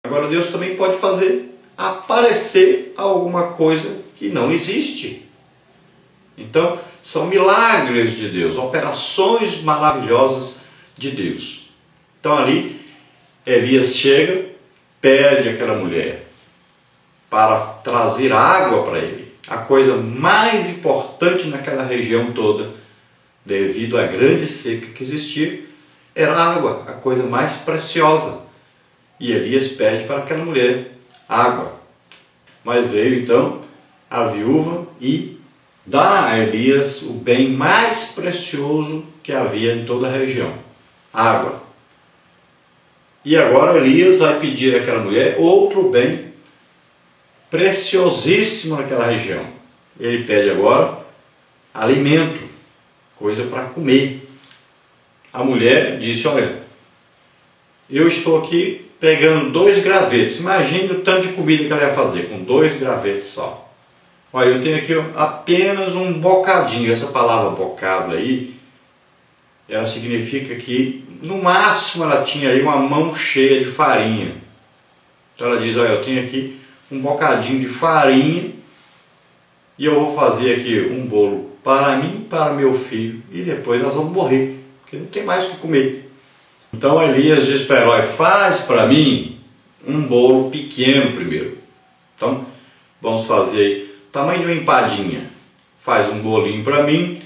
Agora Deus também pode fazer aparecer alguma coisa que não existe. Então, são milagres de Deus, operações maravilhosas de Deus. Então ali, Elias chega, pede àquela mulher para trazer água para ele. A coisa mais importante naquela região toda, devido à grande seca que existia, era a água, a coisa mais preciosa. E Elias pede para aquela mulher água. Mas veio então a viúva e dá a Elias o bem mais precioso que havia em toda a região, água. E agora Elias vai pedir àquela mulher outro bem preciosíssimo naquela região. Ele pede agora alimento, coisa para comer. A mulher disse: olha, eu estou aqui pegando 2 gravetos. Imagine o tanto de comida que ela ia fazer com 2 gravetos só. Olha, eu tenho aqui apenas um bocadinho. Essa palavra bocado aí, ela significa que no máximo ela tinha aí uma mão cheia de farinha. Então ela diz: olha, eu tenho aqui um bocadinho de farinha e eu vou fazer aqui um bolo para mim, para meu filho, e depois nós vamos morrer, porque não tem mais o que comer. Então Elias diz para ela: olha, faz para mim um bolo pequeno primeiro. Então vamos fazer aí tamanho de uma empadinha. Faz um bolinho para mim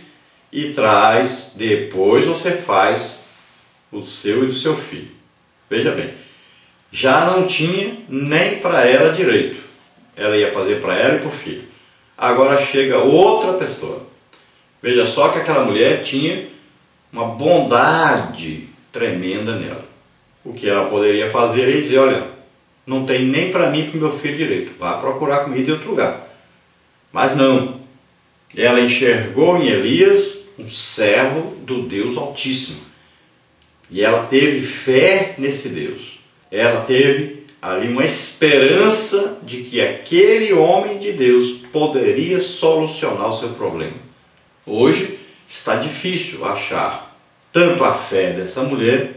e traz, depois você faz o seu e do seu filho. Veja bem, já não tinha nem para ela direito. Ela ia fazer para ela e para o filho. Agora chega outra pessoa. Veja só que aquela mulher tinha uma bondade tremenda nela. O que ela poderia fazer é dizer: olha, não tem nem para mim e para o meu filho direito, vá procurar comida em outro lugar. Mas não, ela enxergou em Elias um servo do Deus Altíssimo. E ela teve fé nesse Deus. Ela teve ali uma esperança de que aquele homem de Deus poderia solucionar o seu problema. Hoje está difícil achar tanto a fé dessa mulher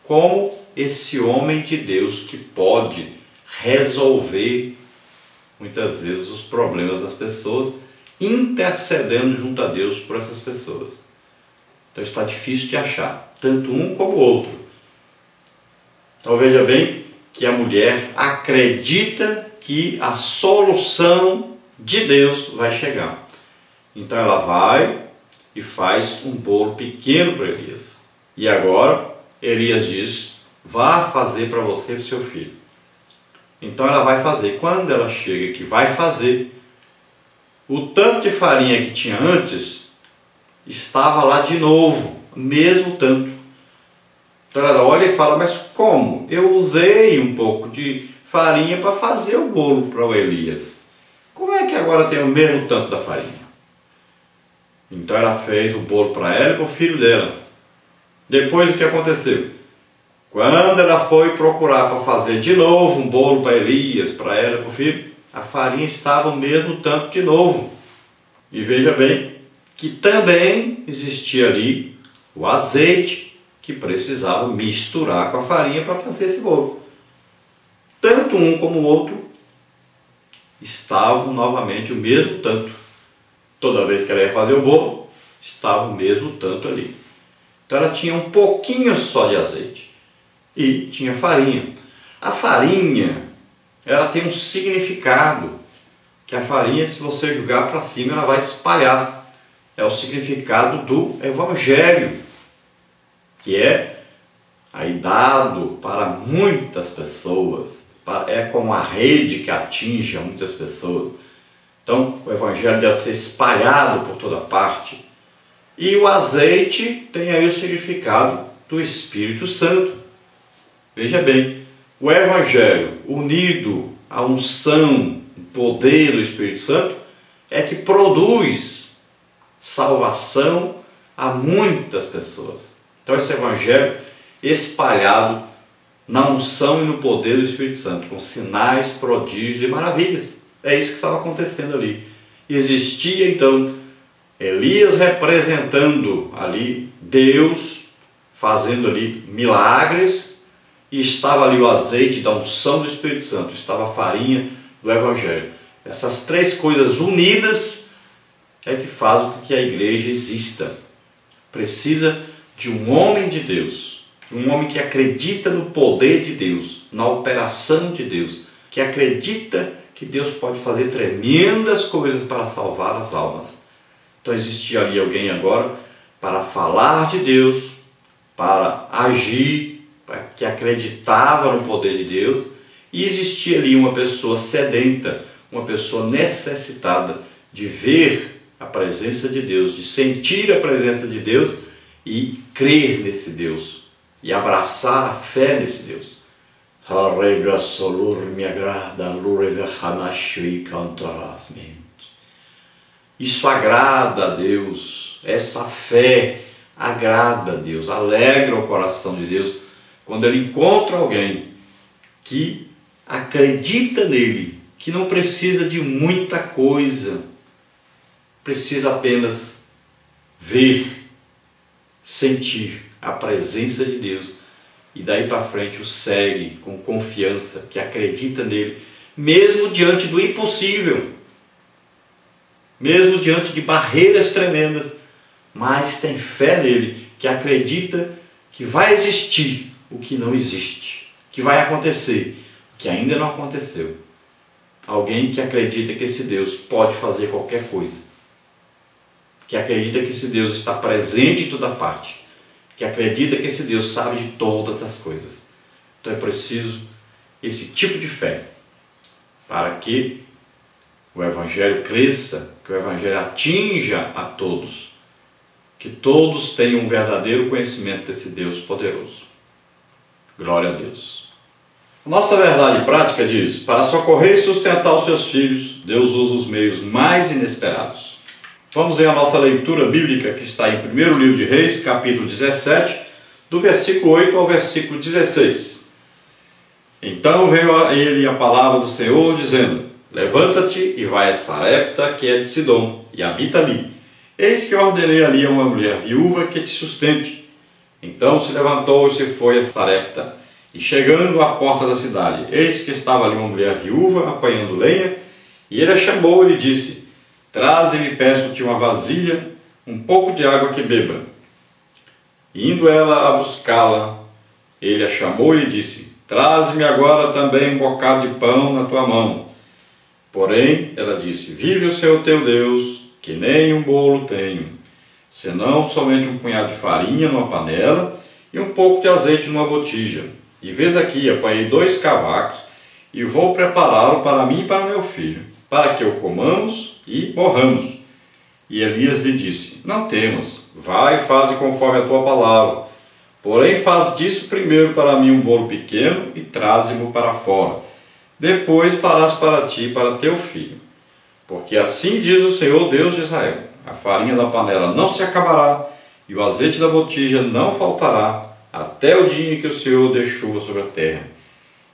como esse homem de Deus que pode resolver muitas vezes os problemas das pessoas, intercedendo junto a Deus por essas pessoas. Então está difícil de achar, tanto um como o outro. Então veja bem que a mulher acredita que a solução de Deus vai chegar. Então ela vai e faz um bolo pequeno para Elias. E agora Elias diz: vá fazer para você e para o seu filho. Então ela vai fazer. Quando ela chega que vai fazer, o tanto de farinha que tinha antes estava lá de novo, mesmo tanto. Então ela olha e fala: mas como? Eu usei um pouco de farinha para fazer o bolo para o Elias. Como é que agora tem o mesmo tanto da farinha? Então ela fez o bolo para ela e para o filho dela. Depois o que aconteceu? Quando ela foi procurar para fazer de novo um bolo para Elias, para ela e para o filho, a farinha estava o mesmo tanto de novo. E veja bem que também existia ali o azeite que precisava misturar com a farinha para fazer esse bolo. Tanto um como o outro estavam novamente o mesmo tanto. Toda vez que ela ia fazer o bolo, estava o mesmo tanto ali. Então ela tinha um pouquinho só de azeite e tinha farinha. A farinha, ela tem um significado, que a farinha, se você jogar para cima, ela vai espalhar. É o significado do Evangelho, que é aí dado para muitas pessoas. É como a rede que atinge a muitas pessoas. Então o Evangelho deve ser espalhado por toda parte. E o azeite tem aí o significado do Espírito Santo. Veja bem, o Evangelho unido à unção, o poder do Espírito Santo, é que produz salvação a muitas pessoas. Então esse Evangelho espalhado na unção e no poder do Espírito Santo, com sinais, prodígios e maravilhas. É isso que estava acontecendo ali. Existia então Elias representando ali Deus, fazendo ali milagres, e estava ali o azeite da unção do Espírito Santo, estava a farinha do Evangelho. Essas três coisas unidas é que fazem com que a igreja exista. Precisa de um homem de Deus, um homem que acredita no poder de Deus, na operação de Deus, que acredita que Deus pode fazer tremendas coisas para salvar as almas. Então existia ali alguém agora para falar de Deus, para agir, que acreditava no poder de Deus, e existia ali uma pessoa sedenta, uma pessoa necessitada de ver a presença de Deus, de sentir a presença de Deus e crer nesse Deus, e abraçar a fé nesse Deus. Isso agrada a Deus, essa fé agrada a Deus, alegra o coração de Deus, quando ele encontra alguém que acredita nele, que não precisa de muita coisa, precisa apenas ver, sentir a presença de Deus e daí para frente o segue com confiança, que acredita nele, mesmo diante do impossível, mesmo diante de barreiras tremendas, mas tem fé nele, que acredita que vai existir o que não existe, que vai acontecer o que ainda não aconteceu. Alguém que acredita que esse Deus pode fazer qualquer coisa, que acredita que esse Deus está presente em toda parte, que acredita que esse Deus sabe de todas as coisas. Então é preciso esse tipo de fé para que o Evangelho cresça, que o Evangelho atinja a todos, que todos tenham um verdadeiro conhecimento desse Deus poderoso. Glória a Deus. Nossa verdade prática diz: para socorrer e sustentar os seus filhos, Deus usa os meios mais inesperados. Vamos ver a nossa leitura bíblica que está em 1º livro de Reis, capítulo 17, do versículo 8 ao versículo 16. Então veio a ele a palavra do Senhor, dizendo: levanta-te e vai a Sarepta, que é de Sidom, e habita ali. Eis que ordenei ali a uma mulher viúva que te sustente. Então se levantou e se foi a Sarepta. E chegando à porta da cidade, eis que estava ali uma mulher viúva apanhando lenha, e ele a chamou e lhe disse: traze-me, peço-te uma vasilha, um pouco de água que beba. Indo ela a buscá-la, ele a chamou e lhe disse: traze-me agora também um bocado de pão na tua mão. Porém, ela disse: vive o Senhor teu Deus, que nem um bolo tenho, senão somente um punhado de farinha numa panela e um pouco de azeite numa botija. E vês aqui, apanhei 2 cavacos e vou prepará-lo para mim e para meu filho, para que o comamos e morramos. E Elias lhe disse: não temas, vai e faze conforme a tua palavra. Porém faz disso primeiro para mim um bolo pequeno e traze-mo para fora. Depois farás para ti e para teu filho. Porque assim diz o Senhor Deus de Israel: a farinha da panela não se acabará e o azeite da botija não faltará, até o dia em que o Senhor dê chuva sobre a terra.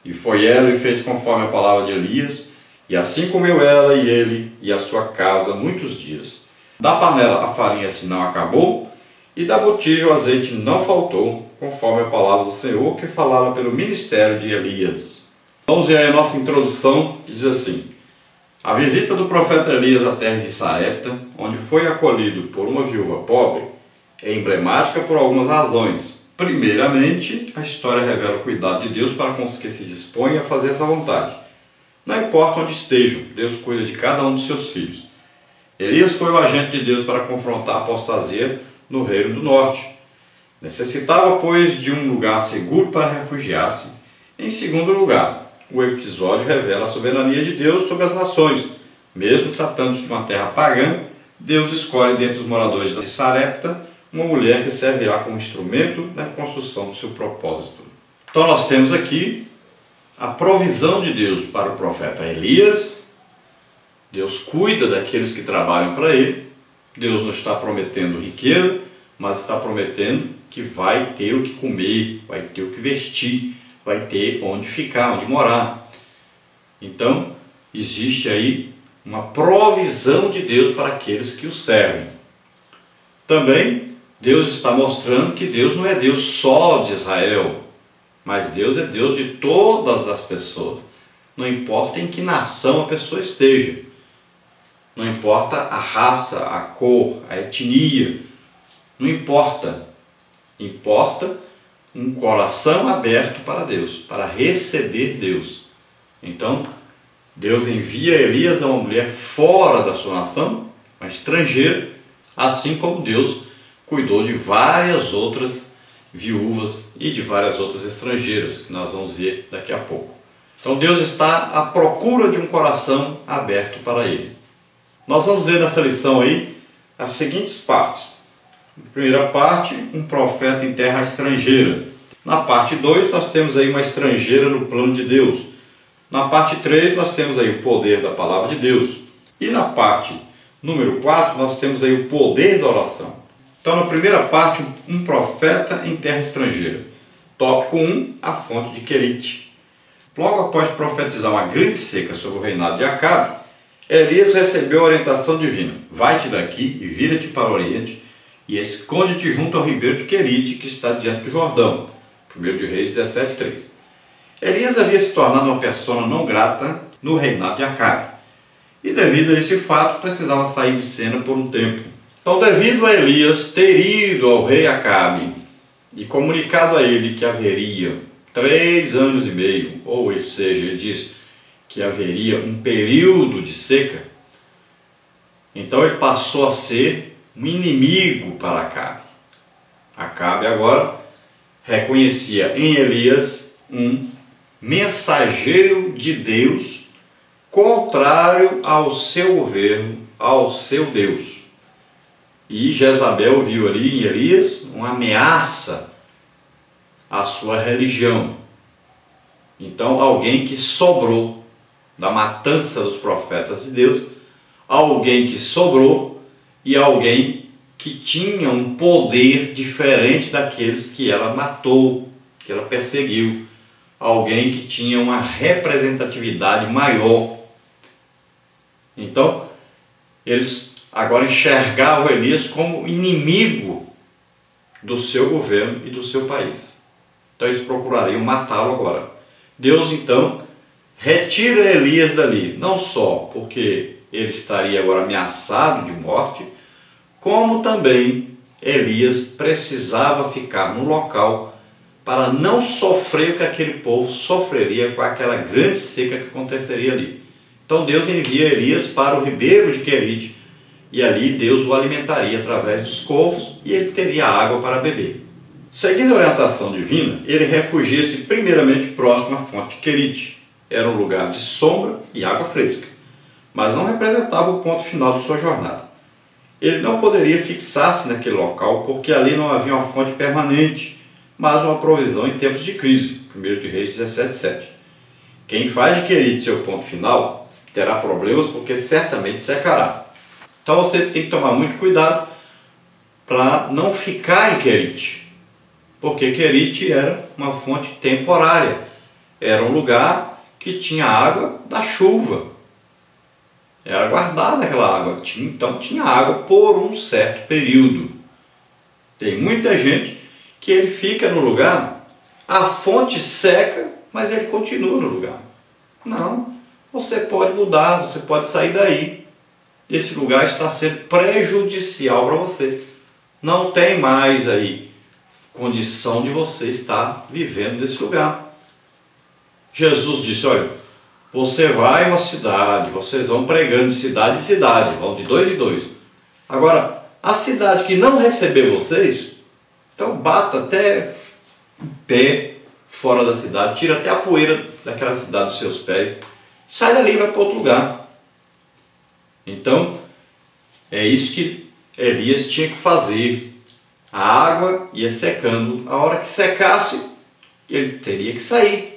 E foi ela e fez conforme a palavra de Elias, e assim comeu ela e ele e a sua casa muitos dias. Da panela a farinha se não acabou, e da botija o azeite não faltou, conforme a palavra do Senhor que falara pelo ministério de Elias. Vamos ver aí a nossa introdução, que diz assim: a visita do profeta Elias à terra de Sarepta, onde foi acolhido por uma viúva pobre, é emblemática por algumas razões. Primeiramente, a história revela o cuidado de Deus para com os que se dispõem a fazer essa vontade. Não importa onde estejam, Deus cuida de cada um dos seus filhos. Elias foi o agente de Deus para confrontar a apostasia no reino do norte. Necessitava, pois, de um lugar seguro para refugiar-se. Em segundo lugar, o episódio revela a soberania de Deus sobre as nações. Mesmo tratando-se de uma terra pagã, Deus escolhe dentre os moradores de Sarepta uma mulher que servirá como instrumento na construção do seu propósito. Então nós temos aqui a provisão de Deus para o profeta Elias. Deus cuida daqueles que trabalham para ele. Deus não está prometendo riqueza, mas está prometendo que vai ter o que comer, vai ter o que vestir, vai ter onde ficar, onde morar. Então, existe aí uma provisão de Deus para aqueles que o servem. Também, Deus está mostrando que Deus não é Deus só de Israel, Mas Deus é Deus de todas as pessoas. Não importa em que nação a pessoa esteja. Não importa a raça, a cor, a etnia. Não importa. Importa um coração aberto para Deus, para receber Deus. Então, Deus envia Elias a uma mulher fora da sua nação, uma estrangeira, assim como Deus cuidou de várias outras viúvas e de várias outras estrangeiras, que nós vamos ver daqui a pouco. Então Deus está à procura de um coração aberto para Ele. Nós vamos ver nessa lição aí as seguintes partes. Na primeira parte, um profeta em terra estrangeira. Na parte 2, nós temos aí uma estrangeira no plano de Deus. Na parte 3, nós temos aí o poder da palavra de Deus. E na parte número 4, nós temos aí o poder da oração. Então, na primeira parte, um profeta em terra estrangeira. Tópico 1, a fonte de Querite. Logo após profetizar uma grande seca sobre o reinado de Acabe, Elias recebeu a orientação divina. Vai-te daqui e vira-te para o oriente e esconde-te junto ao ribeiro de Querite, que está diante do Jordão. 1 de Reis 17:3. Elias havia se tornado uma persona não grata no reinado de Acabe. E devido a esse fato, precisava sair de cena por um tempo. Então, devido a Elias ter ido ao rei Acabe e comunicado a ele que haveria 3 anos e meio, ou seja, ele diz que haveria um período de seca, então ele passou a ser um inimigo para Acabe. Acabe agora reconhecia em Elias um mensageiro de Deus contrário ao seu governo, ao seu Deus. E Jezabel viu ali em Elias uma ameaça à sua religião. Então, alguém que sobrou da matança dos profetas de Deus, alguém que sobrou e alguém que tinha um poder diferente daqueles que ela matou, que ela perseguiu, alguém que tinha uma representatividade maior. Então, eles agora enxergavam Elias como inimigo do seu governo e do seu país. Então eles procurariam matá-lo agora. Deus então retira Elias dali, não só porque ele estaria agora ameaçado de morte, como também Elias precisava ficar no local para não sofrer o que aquele povo sofreria com aquela grande seca que aconteceria ali. Então Deus envia Elias para o ribeiro de Querite, e ali Deus o alimentaria através dos corvos e ele teria água para beber. Seguindo a orientação divina, ele refugia-se primeiramente próximo à fonte de Querite. Era um lugar de sombra e água fresca, mas não representava o ponto final de sua jornada. Ele não poderia fixar-se naquele local porque ali não havia uma fonte permanente, mas uma provisão em tempos de crise. 1 de Reis 17:7. Quem faz de Querite seu ponto final terá problemas porque certamente secará. Então você tem que tomar muito cuidado para não ficar em Querite, porque Querite era uma fonte temporária, era um lugar que tinha água da chuva, era guardada aquela água, então tinha água por um certo período. Tem muita gente que ele fica no lugar, a fonte seca, mas ele continua no lugar. Não, você pode mudar, você pode sair daí. Esse lugar está sendo prejudicial para você. Não tem mais aí condição de você estar vivendo nesse lugar. Jesus disse, olha, você vai a uma cidade, vocês vão pregando de cidade em cidade, vão de 2 em 2. Agora, a cidade que não receber vocês, então bata até o pé fora da cidade, tira até a poeira daquela cidade dos seus pés, sai dali e vai para outro lugar. Então, é isso que Elias tinha que fazer. A água ia secando. A hora que secasse, ele teria que sair.